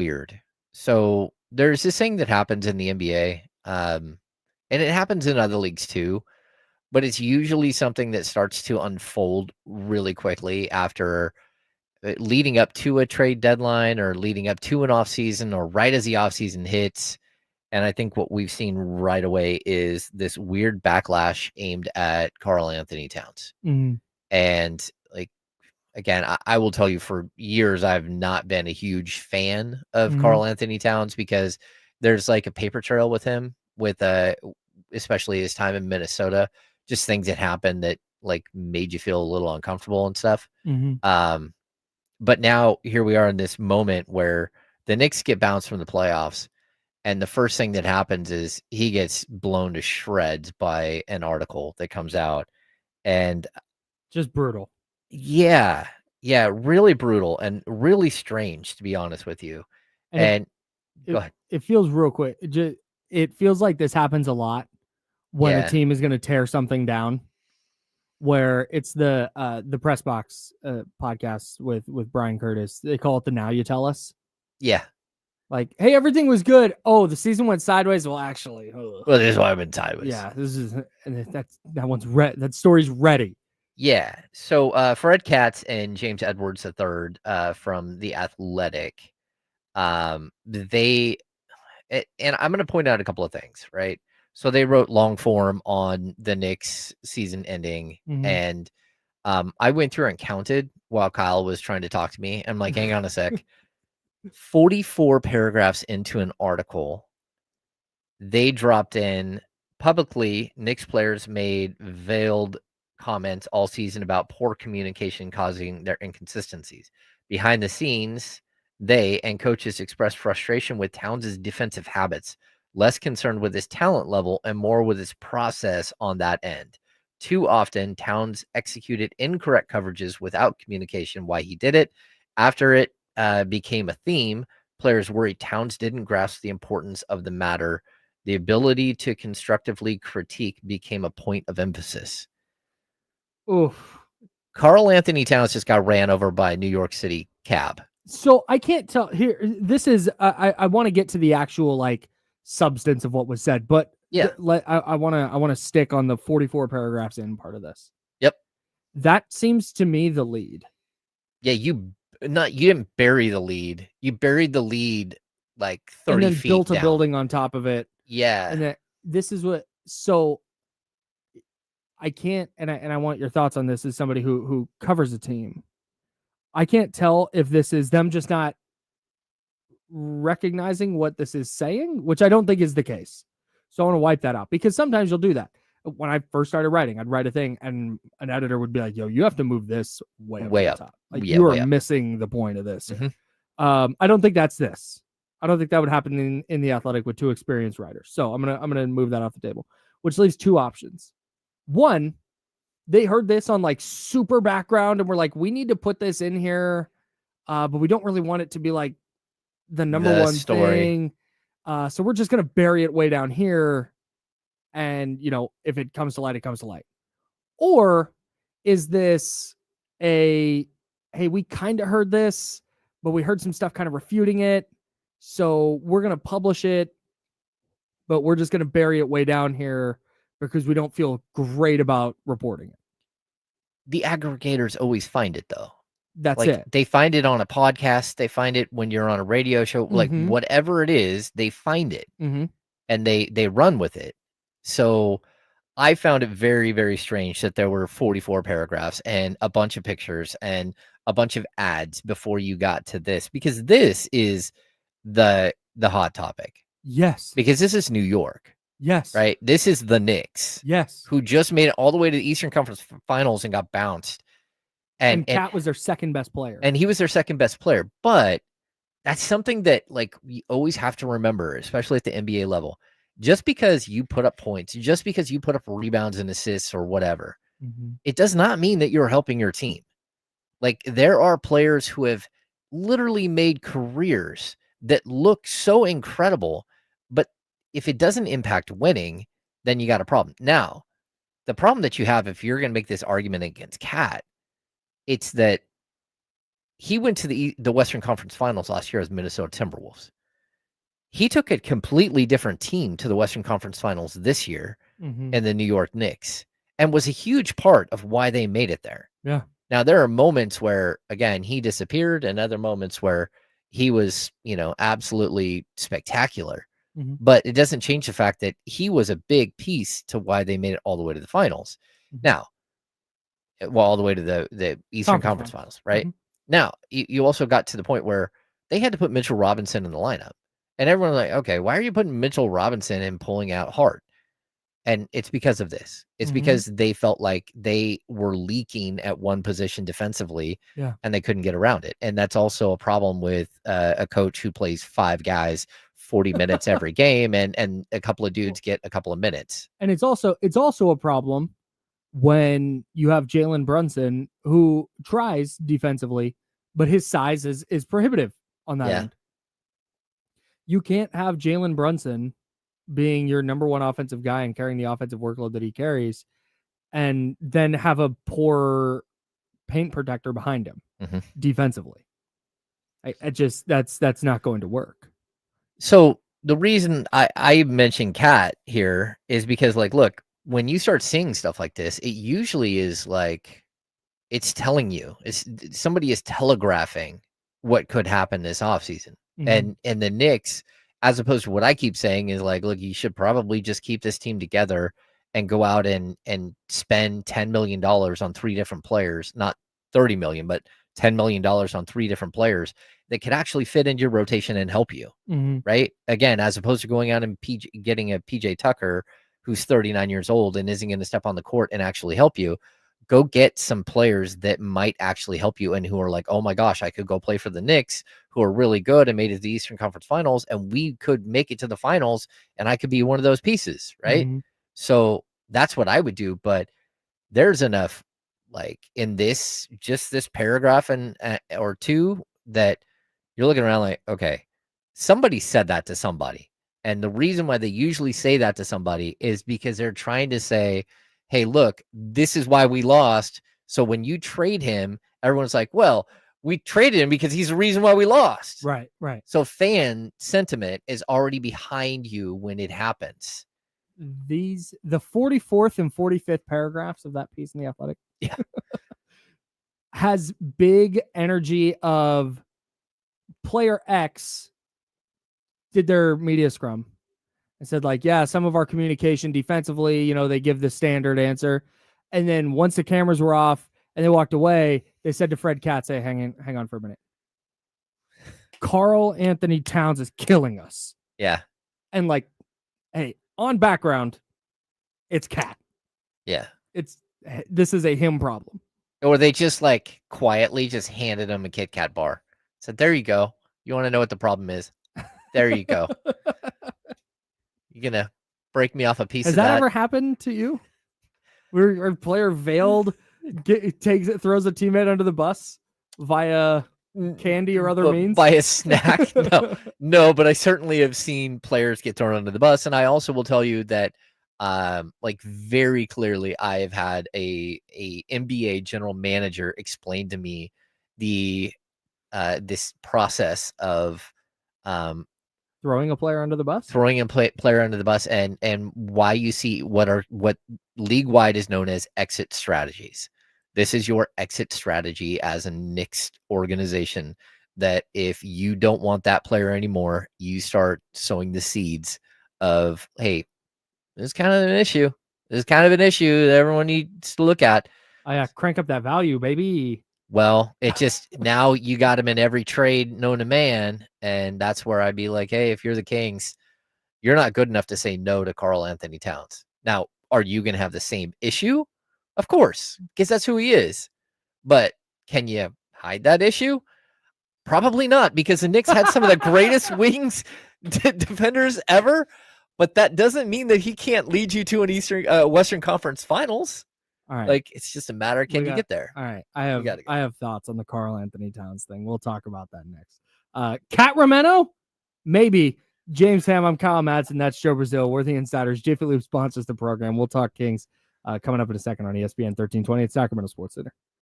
weird. So there's this thing that happens in the NBA, and it happens in other leagues too, but it's usually something that starts to unfold really quickly after leading up to a trade deadline or leading up to an offseason or right as the offseason hits. And I think what we've seen right away is this weird backlash aimed at Karl-Anthony Towns. Mm-hmm. And like, again, I will tell you for years, I've not been a huge fan of Mm-hmm. Karl-Anthony Towns because there's like a paper trail with him with especially his time in Minnesota, just things that happened that like made you feel a little uncomfortable and stuff. Mm-hmm. But now here we are in this moment where the Knicks get bounced from the playoffs. And the first thing that happens is he gets blown to shreds by an article that comes out. And just brutal. Yeah, really brutal and really strange, to be honest with you. And go ahead. It feels real quick. It feels like this happens a lot when a team is going to tear something down. Where it's the Press Box podcast with Brian Curtis. They call it the Now You Tell Us. Yeah. Like, hey, everything was good. Oh, the season went sideways. Well, actually, well, this is why I've been sideways. Yeah, this is that one's that story's ready. Yeah. So Fred Katz and James Edwards III from The Athletic, they and I'm going to point out a couple of things, right? So they wrote long form on the Knicks season ending, and I went through and counted while Kyle was trying to talk to me. I'm like, hang on a sec. 44 paragraphs into an article, they dropped in publicly, Knicks players made veiled comments all season about poor communication causing their inconsistencies. Behind the scenes, they and coaches expressed frustration with Towns' defensive habits, less concerned with his talent level and more with his process on that end. Too often, Towns executed incorrect coverages without communication why he did it. After it became a theme, players worried Towns didn't grasp the importance of the matter. The ability to constructively critique became a point of emphasis. Oof. Karl-Anthony Towns just got ran over by a New York City cab. So I can't tell here. This is I want to get to the actual like substance of what was said, but yeah, I want to stick on the 44 paragraphs in part of this. Yep, that seems to me the lead. Yeah, you didn't bury the lead. You buried the lead like 30 and then feet built down. A building on top of it. Yeah, and this is what. So I can't, and I want your thoughts on this as somebody who covers a team. I can't tell if this is them just not recognizing what this is saying, which I don't think is the case. So I want to wipe that out because sometimes you'll do that. When I first started writing, I'd write a thing and an editor would be like, yo, you have to move this way up. Top. Like you are missing the point of this. I don't think that's this. I don't think that would happen in the Athletic with two experienced writers. So I'm gonna move that off the table, which leaves two options. One, they heard this on like super background and we're like, we need to put this in here, but we don't really want it to be like the number one story thing. So we're just gonna bury it way down here. And if it comes to light, it comes to light. Or is this hey, we kind of heard this, but we heard some stuff kind of refuting it. So we're gonna publish it, but we're just gonna bury it way down here because we don't feel great about reporting it. The aggregators always find it though. That's it. They find it on a podcast. They find it when you're on a radio show. Like whatever it is, they find it and they run with it. So I found it very, very strange that there were 44 paragraphs and a bunch of pictures and a bunch of ads before you got to this, because this is the hot topic. Yes. Because this is New York. Yes. Right? This is the Knicks. Yes. Who just made it all the way to the Eastern Conference Finals and got bounced. And Cat was their second best player. And he was their second best player. But that's something that like we always have to remember, especially at the NBA level. Just because you put up points, just because you put up rebounds and assists or whatever, it does not mean that you're helping your team. Like there are players who have literally made careers that look so incredible, but if it doesn't impact winning, then you got a problem. Now, the problem that you have if you're going to make this argument against Cat, it's that he went to the Western Conference Finals last year as Minnesota Timberwolves. He took a completely different team to the Western Conference Finals this year in the New York Knicks, and was a huge part of why they made it there. Yeah. Now, there are moments where, again, he disappeared, and other moments where he was, absolutely spectacular. But it doesn't change the fact that he was a big piece to why they made it all the way to the finals. Now, all the way to the Eastern Conference Finals, right? Now, you also got to the point where they had to put Mitchell Robinson in the lineup. And everyone's like, okay, why are you putting Mitchell Robinson and pulling out Hart? And it's because of this. It's because they felt like they were leaking at one position defensively, and they couldn't get around it. And that's also a problem with a coach who plays 5 guys 40 minutes every game, and a couple of dudes get a couple of minutes. And it's also a problem when you have Jalen Brunson, who tries defensively, but his size is prohibitive on that end. You can't have Jalen Brunson being your number one offensive guy and carrying the offensive workload that he carries, and then have a poor paint protector behind him defensively. That's not going to work. So the reason I mentioned Cat here is because, like, look, when you start seeing stuff like this, it usually is like, it's telling you, somebody is telegraphing what could happen this offseason. And the Knicks, as opposed to what I keep saying, is like, look, you should probably just keep this team together and go out and spend $10 million on 3 different players, not 30 million, but $10 million on 3 different players that could actually fit into your rotation and help you, right? Again, as opposed to going out and getting a PJ Tucker who's 39 years old and isn't going to step on the court and actually help you. Go get some players that might actually help you and who are like, oh my gosh, I could go play for the Knicks, who are really good and made it to the Eastern Conference Finals, and we could make it to the finals, and I could be one of those pieces, right? So that's what I would do. But there's enough, like, in this paragraph or two, that you're looking around like, okay, somebody said that to somebody. And the reason why they usually say that to somebody is because they're trying to say, hey, look, this is why we lost. So when you trade him, everyone's like, well, we traded him because he's the reason why we lost. Right. So fan sentiment is already behind you when it happens. The 44th and 45th paragraphs of that piece in The Athletic has big energy of player X did their media scrum and said, like, yeah, some of our communication defensively, they give the standard answer. And then once the cameras were off and they walked away, they said to Fred Katz, hey, hang on for a minute. Karl-Anthony Towns is killing us. Yeah. And, like, hey, on background, it's Cat. Yeah. This is a him problem. Or they just, like, quietly just handed him a Kit Kat bar. Said, there you go. You want to know what the problem is? There you go. You're going to break me off a piece of that? Has that ever happened to you? Where a player veiled throws a teammate under the bus via candy or other means? By a snack? No, but I certainly have seen players get thrown under the bus. And I also will tell you that, like, very clearly, I have had a NBA general manager explain to me this process of throwing a player under the bus, player under the bus, and why you see what league wide is known as exit strategies. This is your exit strategy as a Knicks organization, that if you don't want that player anymore, you start sowing the seeds of, hey, this is kind of an issue. This is kind of an issue that everyone needs to look at. Crank up that value, baby. Well, it just, now you got him in every trade known to man. And that's where I'd be like, hey, if you're the Kings, you're not good enough to say no to Karl-Anthony Towns. Now, are you going to have the same issue? Of course, because that's who he is. But can you hide that issue? Probably not, because the Knicks had some of the greatest wings defenders ever. But that doesn't mean that he can't lead you to an Western Conference Finals. All right. Like, it's just a matter of can you get there. All right. I have thoughts on the Karl-Anthony Towns thing. We'll talk about that next. Cat Romano? Maybe. James Ham, I'm Kyle Madsen. That's Joe Brazil. We're the Insiders. Jiffy Lube sponsors the program. We'll talk Kings coming up in a second on ESPN 1320 at Sacramento Sports Center.